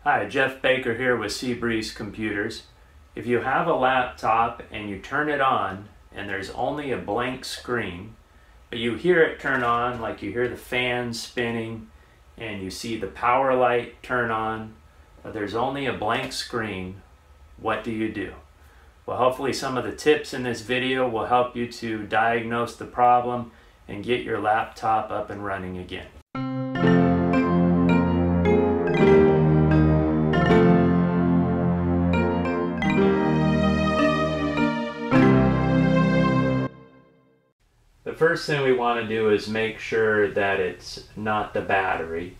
Hi, Jeff Baker here with Seabreeze Computers. If you have a laptop and you turn it on and there's only a blank screen, but you hear it turn on, like you hear the fan spinning and you see the power light turn on, but there's only a blank screen, what do you do? Well, hopefully some of the tips in this video will help you to diagnose the problem and get your laptop up and running again. The first thing we want to do is make sure that it's not the battery.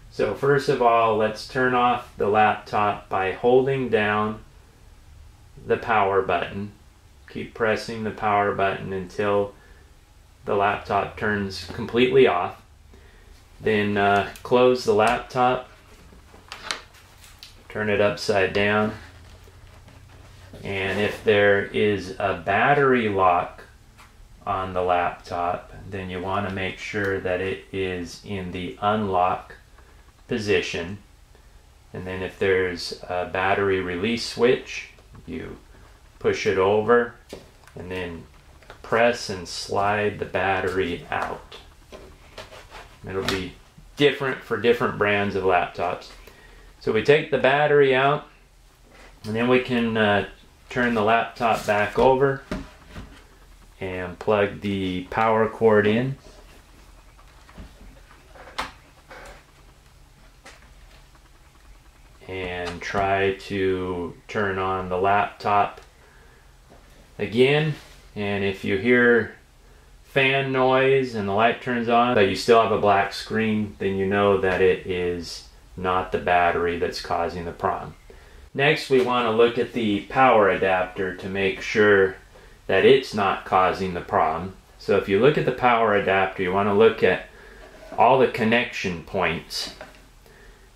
So first of all, let's turn off the laptop by holding down the power button. Keep pressing the power button until the laptop turns completely off. Then close the laptop, turn it upside down, and if there is a battery lock on the laptop, then you want to make sure that it is in the unlock position. And then if there's a battery release switch, you push it over and then press and slide the battery out. It'll be different for different brands of laptops. So we take the battery out and then we can turn the laptop back over and plug the power cord in. And try to turn on the laptop again. And if you hear fan noise and the light turns on, but you still have a black screen, then you know that it is not the battery that's causing the problem. Next, we want to look at the power adapter to make sure that it's not causing the problem. So if you look at the power adapter, you want to look at all the connection points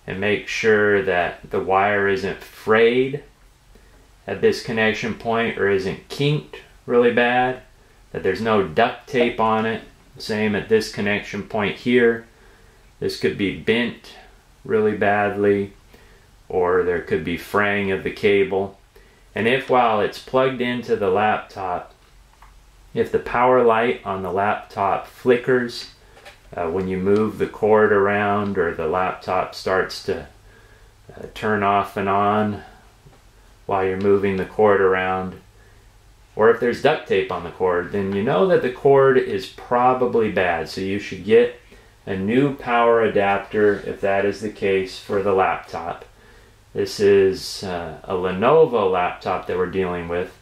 and make sure that the wire isn't frayed at this connection point or isn't kinked really bad, that there's no duct tape on it. Same at this connection point here. This could be bent really badly, or there could be fraying of the cable. And if while it's plugged into the laptop, if the power light on the laptop flickers when you move the cord around, or the laptop starts to turn off and on while you're moving the cord around, or if there's duct tape on the cord, then you know that the cord is probably bad. So you should get a new power adapter if that is the case for the laptop. This is a Lenovo laptop that we're dealing with,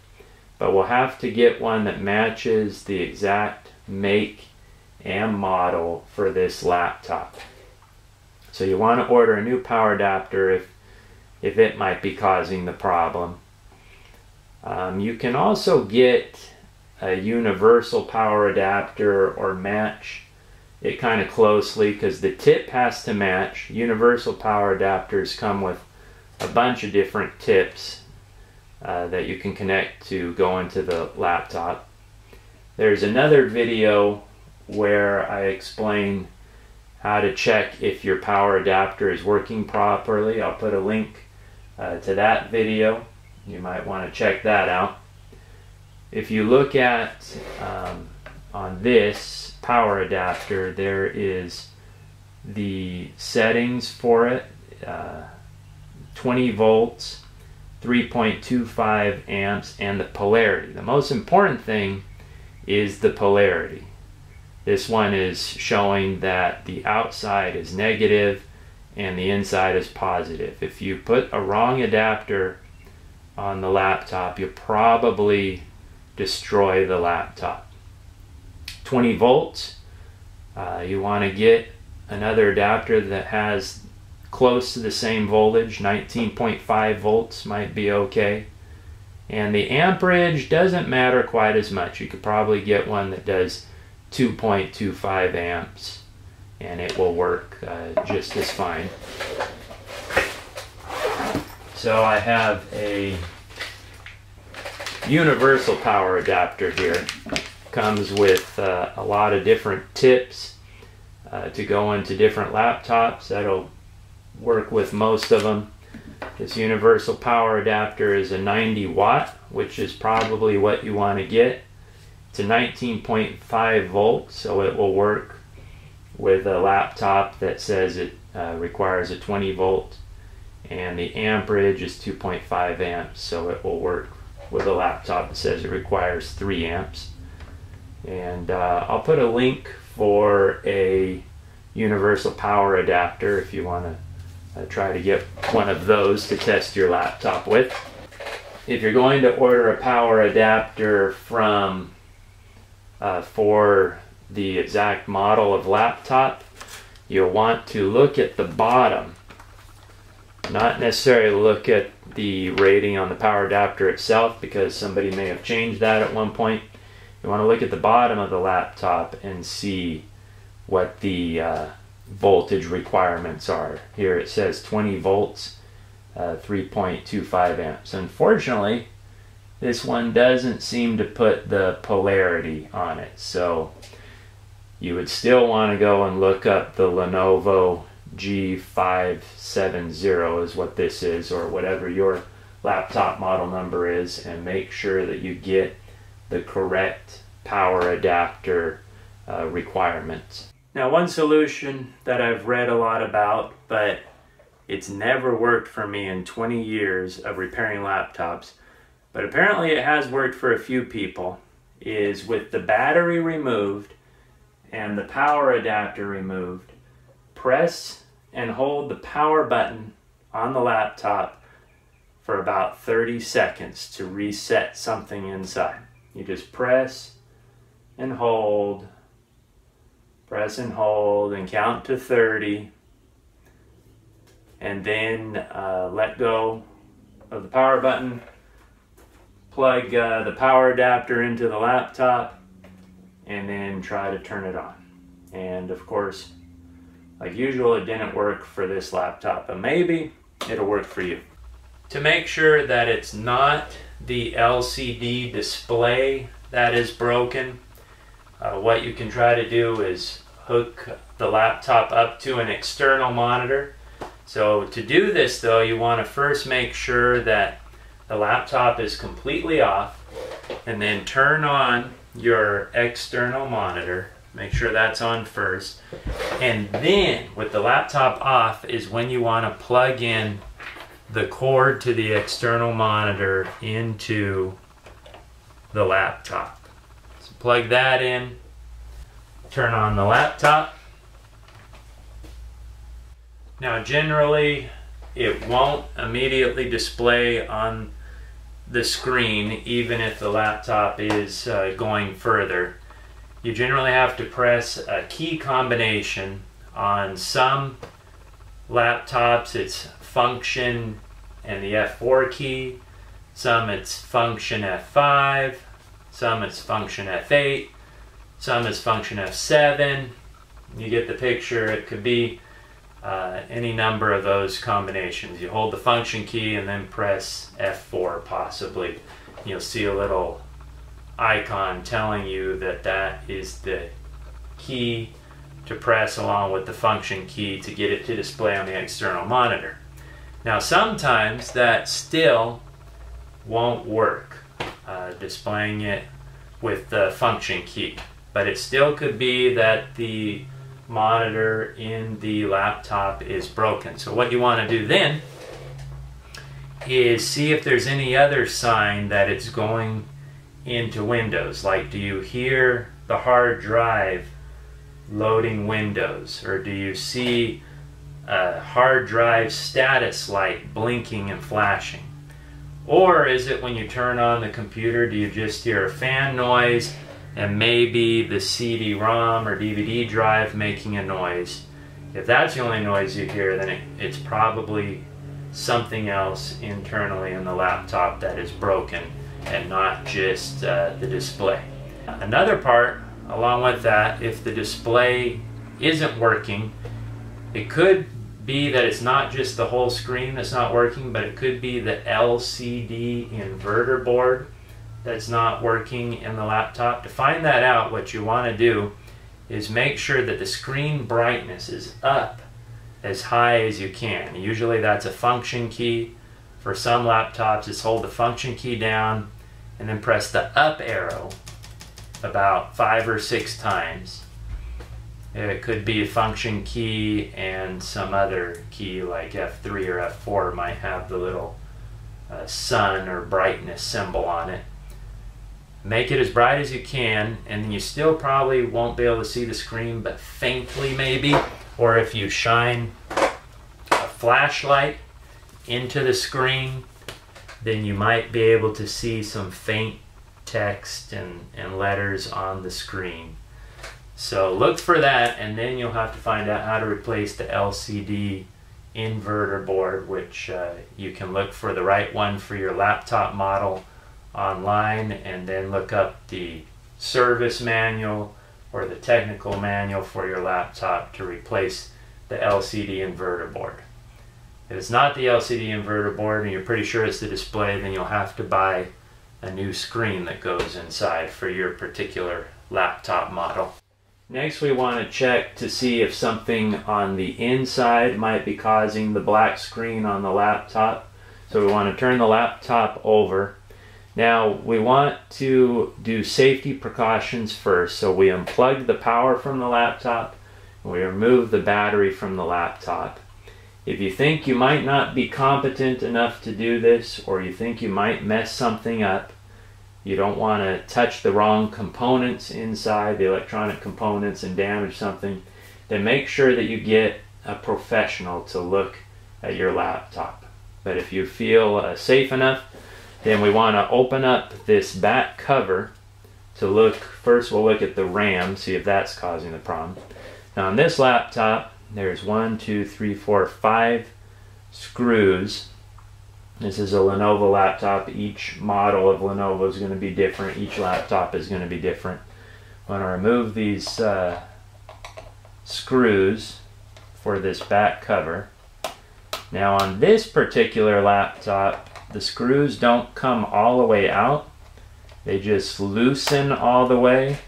but we'll have to get one that matches the exact make and model for this laptop. So you want to order a new power adapter if it might be causing the problem. You can also get a universal power adapter or match it kind of closely, because the tip has to match. Universal power adapters come with a bunch of different tips that you can connect to go into the laptop. There's another video where I explain how to check if your power adapter is working properly. I'll put a link to that video. You might want to check that out. If you look at on this power adapter, there is the settings for it. 20 volts, 3.25 amps, and the polarity. The most important thing is the polarity. This one is showing that the outside is negative and the inside is positive. If you put a wrong adapter on the laptop, you'll probably destroy the laptop. 20 volts, you want to get another adapter that has close to the same voltage. 19.5 volts might be okay. And the amperage doesn't matter quite as much. You could probably get one that does 2.25 amps and it will work just as fine. So I have a universal power adapter here. Comes with a lot of different tips to go into different laptops. That'll work with most of them. This universal power adapter is a 90 watt, which is probably what you want to get. It's a 19.5 volt, so it will work with a laptop that says it requires a 20 volt, and the amperage is 2.5 amps, so it will work with a laptop that says it requires 3 amps. And I'll put a link for a universal power adapter if you want to try to get one of those to test your laptop with. If you're going to order a power adapter from for the exact model of laptop, you'll want to look at the bottom, not necessarily look at the rating on the power adapter itself, because somebody may have changed that at one point. You want to look at the bottom of the laptop and see what the voltage requirements are. Here it says 20 volts, 3.25 amps. Unfortunately, this one doesn't seem to put the polarity on it, so you would still want to go and look up the Lenovo G570 is what this is, or whatever your laptop model number is, and make sure that you get the correct power adapter requirements. Now, one solution that I've read a lot about, but it's never worked for me in 20 years of repairing laptops, but apparently it has worked for a few people, is with the battery removed and the power adapter removed, press and hold the power button on the laptop for about 30 seconds to reset something inside. You just press and hold, press and hold, and count to 30, and then let go of the power button, plug the power adapter into the laptop, and then try to turn it on. And of course, like usual, it didn't work for this laptop, but maybe it'll work for you. To make sure that it's not the LCD display that is broken, what you can try to do is hook the laptop up to an external monitor. So to do this though, you want to first make sure that the laptop is completely off, and then turn on your external monitor. Make sure that's on first, and then with the laptop off is when you want to plug in the cord to the external monitor into the laptop. So plug that in, turn on the laptop. Now generally it won't immediately display on the screen even if the laptop is going further. You generally have to press a key combination. On some laptops it's function and the F4 key, some it's function F5, some it's function F8, some is function F7. You get the picture. It could be any number of those combinations. You hold the function key and then press F4 possibly. You'll see a little icon telling you that that is the key to press along with the function key to get it to display on the external monitor. Now sometimes that still won't work, displaying it with the function key, but it still could be that the monitor in the laptop is broken. So what you want to do then is see if there's any other sign that it's going into Windows. Like, do you hear the hard drive loading Windows, or do you see a hard drive status light blinking and flashing? Or is it when you turn on the computer, do you just hear a fan noise and maybe the CD-ROM or DVD drive making a noise? If that's the only noise you hear, then it's probably something else internally in the laptop that is broken and not just the display. Another part along with that, if the display isn't working, it could be that it's not just the whole screen that's not working, but it could be the LCD inverter board that's not working in the laptop. To find that out, what you want to do is make sure that the screen brightness is up as high as you can. Usually that's a function key. For some laptops, just hold the function key down and then press the up arrow about 5 or 6 times. It could be a function key, and some other key like F3 or F4 might have the little sun or brightness symbol on it. Make it as bright as you can, and then you still probably won't be able to see the screen, but faintly maybe. Or if you shine a flashlight into the screen, then you might be able to see some faint text and letters on the screen. So look for that, and then you'll have to find out how to replace the LCD inverter board, which you can look for the right one for your laptop model online, and then look up the service manual or the technical manual for your laptop to replace the LCD inverter board. If it's not the LCD inverter board and you're pretty sure it's the display, then you'll have to buy a new screen that goes inside for your particular laptop model. Next, we want to check to see if something on the inside might be causing the black screen on the laptop. So we want to turn the laptop over. Now we want to do safety precautions first. So we unplug the power from the laptop and we remove the battery from the laptop. If you think you might not be competent enough to do this, or you think you might mess something up, you don't want to touch the wrong components inside, the electronic components, and damage something, then make sure that you get a professional to look at your laptop. But if you feel safe enough, then we want to open up this back cover to look. First we'll look at the RAM, see if that's causing the problem. Now on this laptop, there's 1, 2, 3, 4, 5 screws. This is a Lenovo laptop. Each model of Lenovo is going to be different. Each laptop is going to be different. I'm going to remove these screws for this back cover. Now on this particular laptop, the screws don't come all the way out. They just loosen all the way.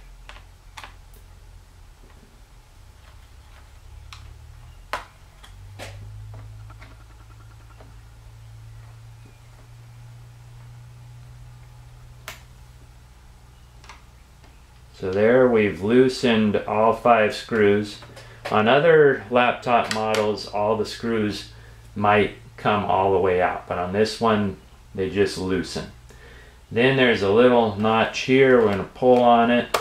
So there, we've loosened all 5 screws. On other laptop models, all the screws might come all the way out, but on this one, they just loosen. Then there's a little notch here. We're going to pull on it,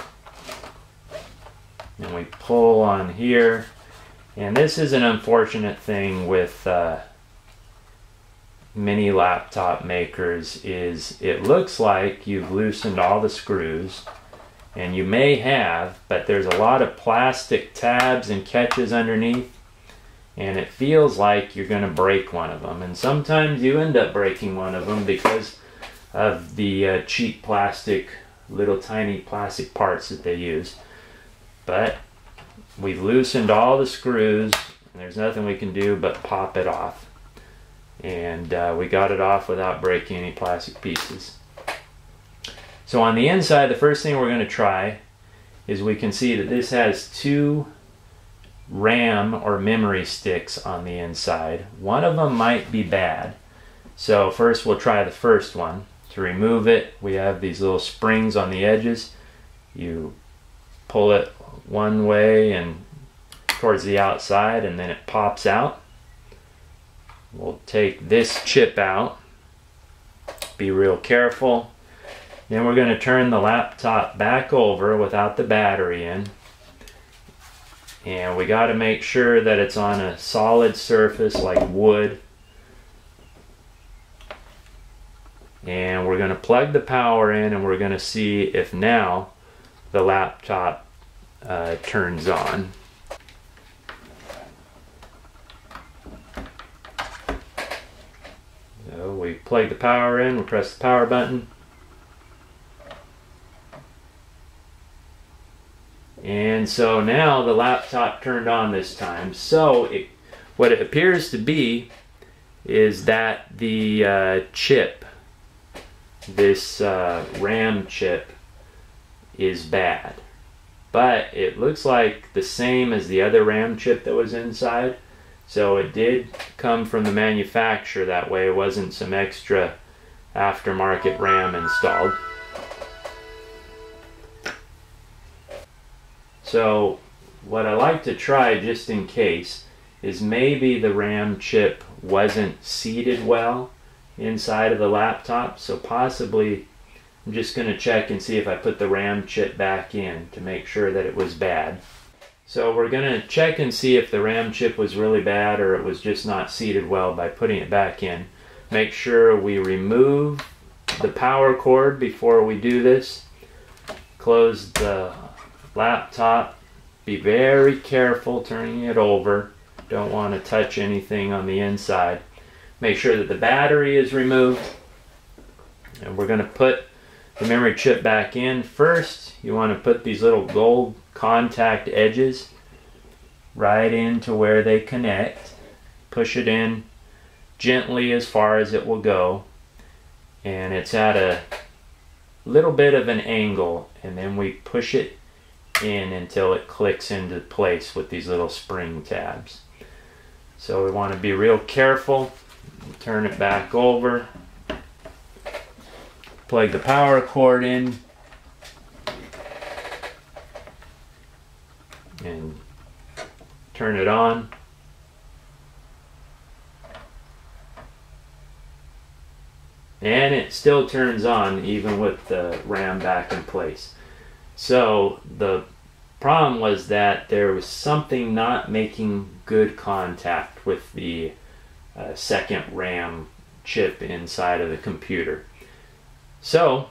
and we pull on here. And this is an unfortunate thing with many laptop makers, is it looks like you've loosened all the screws. And you may have, but there's a lot of plastic tabs and catches underneath, and it feels like you're going to break one of them. And sometimes you end up breaking one of them because of the cheap plastic, little tiny plastic parts that they use. But we've loosened all the screws, and there's nothing we can do but pop it off. And we got it off without breaking any plastic pieces. So on the inside, the first thing we're going to try is we can see that this has 2 RAM or memory sticks on the inside. One of them might be bad. So first we'll try the first one. To remove it, we have these little springs on the edges. You pull it one way and towards the outside, and then it pops out. We'll take this chip out. Be real careful. Then we're going to turn the laptop back over without the battery in. And we got to make sure that it's on a solid surface like wood. And we're going to plug the power in, and we're going to see if now the laptop turns on. So we plug the power in, we press the power button. And so now the laptop turned on this time. So what it appears to be is that the chip, this RAM chip, is bad. But it looks like the same as the other RAM chip that was inside. So it did come from the manufacturer that way. It wasn't some extra aftermarket RAM installed. So what I like to try, just in case, is maybe the RAM chip wasn't seated well inside of the laptop. So possibly I'm just going to check and see if I put the RAM chip back in to make sure that it was bad. So we're going to check and see if the RAM chip was really bad or it was just not seated well by putting it back in. Make sure we remove the power cord before we do this. Close the laptop. Be very careful turning it over. Don't want to touch anything on the inside. Make sure that the battery is removed. And we're going to put the memory chip back in. First, you want to put these little gold contact edges right into where they connect. Push it in gently as far as it will go. And it's at a little bit of an angle, and then we push it in until it clicks into place with these little spring tabs. So we want to be real careful. Turn it back over. Plug the power cord in. And turn it on. And it still turns on even with the RAM back in place. So the problem was that there was something not making good contact with the second RAM chip inside of the computer. So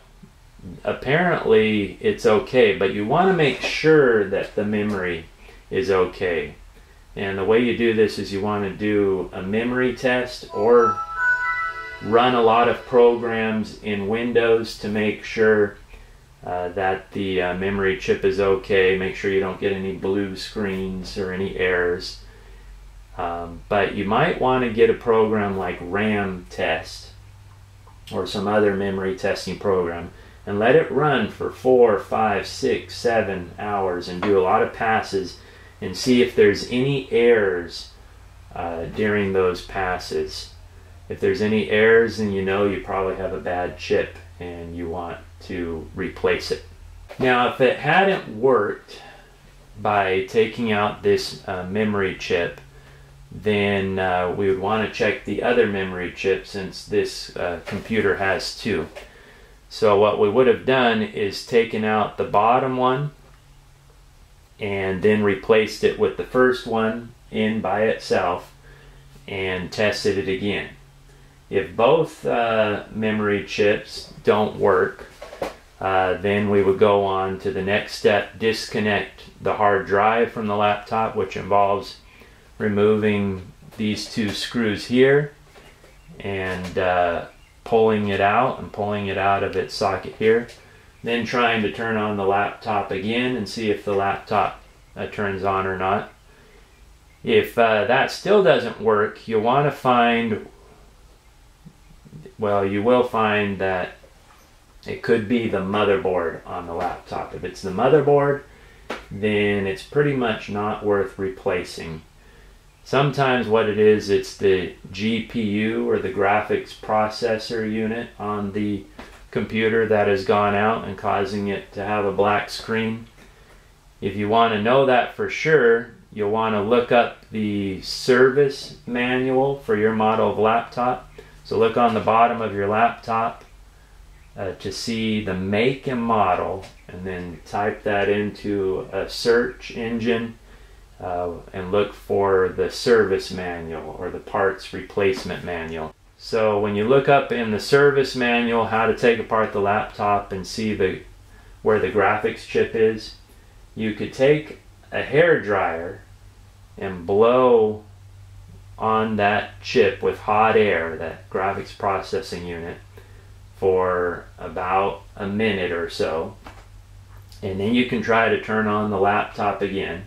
apparently it's okay, but you want to make sure that the memory is okay. And the way you do this is you want to do a memory test or run a lot of programs in Windows to make sure that the memory chip is okay. Make sure you don't get any blue screens or any errors. But you might want to get a program like RAM Test or some other memory testing program and let it run for 4, 5, 6, 7 hours and do a lot of passes and see if there's any errors during those passes. If there's any errors, then you know you probably have a bad chip and you want to replace it. Now, if it hadn't worked by taking out this memory chip, then we would want to check the other memory chip, since this computer has two. So what we would have done is taken out the bottom one and then replaced it with the first one in by itself and tested it again. If both memory chips don't work, then we would go on to the next step, disconnect the hard drive from the laptop, which involves removing these two screws here and pulling it out of its socket here. Then trying to turn on the laptop again and see if the laptop turns on or not. If that still doesn't work, you'll want to find, well, you will find that it could be the motherboard on the laptop. If it's the motherboard, then it's pretty much not worth replacing. Sometimes what it is, it's the GPU or the graphics processor unit on the computer that has gone out and causing it to have a black screen. If you want to know that for sure, you'll want to look up the service manual for your model of laptop. So look on the bottom of your laptop to see the make and model, and then type that into a search engine and look for the service manual or the parts replacement manual. So when you look up in the service manual how to take apart the laptop and see where the graphics chip is, you could take a hair dryer and blow on that chip with hot air, that graphics processing unit, for about a minute or so, and then you can try to turn on the laptop again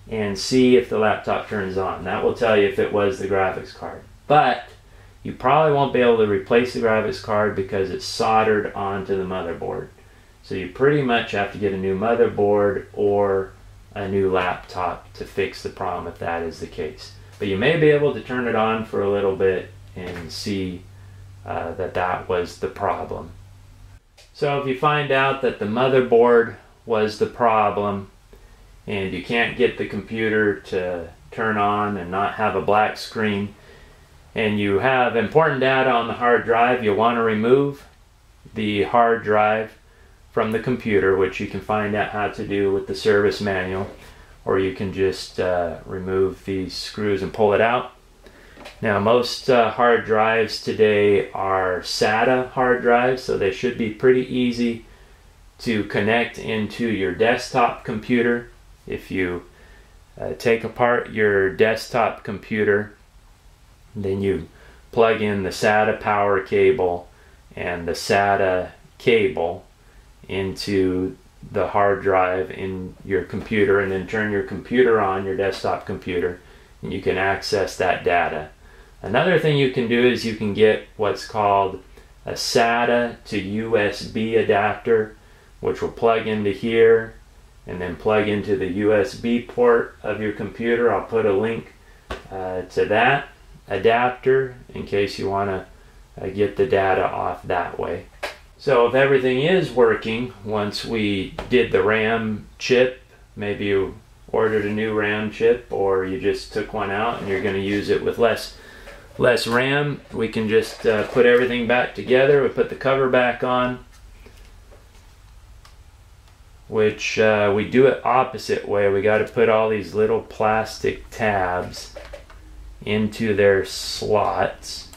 and see if the laptop turns on. That will tell you if it was the graphics card. But you probably won't be able to replace the graphics card because it's soldered onto the motherboard. So you pretty much have to get a new motherboard or a new laptop to fix the problem if that is the case. But you may be able to turn it on for a little bit and see that was the problem. So if you find out that the motherboard was the problem and you can't get the computer to turn on and not have a black screen, and you have important data on the hard drive, you'll want to remove the hard drive from the computer, which you can find out how to do with the service manual, or you can just remove these screws and pull it out. Now most hard drives today are SATA hard drives, so they should be pretty easy to connect into your desktop computer. If you take apart your desktop computer, then you plug in the SATA power cable and the SATA cable into the hard drive in your computer, and then turn your computer on, your desktop computer, and you can access that data. Another thing you can do is you can get what's called a SATA to USB adapter, which will plug into here and then plug into the USB port of your computer. I'll put a link to that adapter in case you want to get the data off that way. So if everything is working, once we did the RAM chip, maybe you ordered a new RAM chip or you just took one out and you're going to use it with less RAM, we can just put everything back together. We put the cover back on, which we do it opposite way. We got to put all these little plastic tabs into their slots,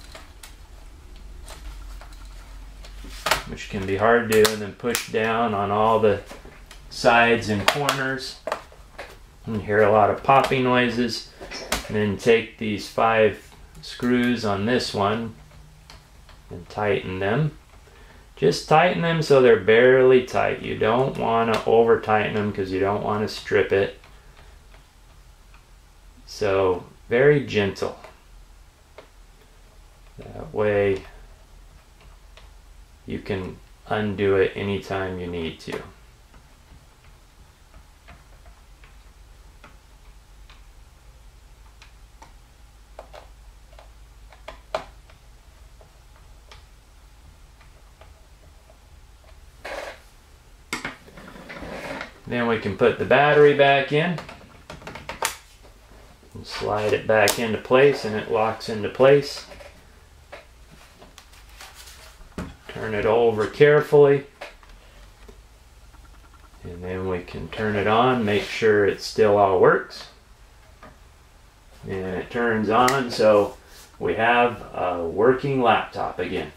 which can be hard to do, and then push down on all the sides and corners. You hear a lot of popping noises. And then take these 5 screws on this one and tighten them. Just tighten them so they're barely tight. You don't want to over tighten them because you don't want to strip it. So very gentle. That way you can undo it anytime you need to. Then we can put the battery back in and slide it back into place, and it locks into place. Turn it over carefully, and then we can turn it on, make sure it still all works, and it turns on, so we have a working laptop again.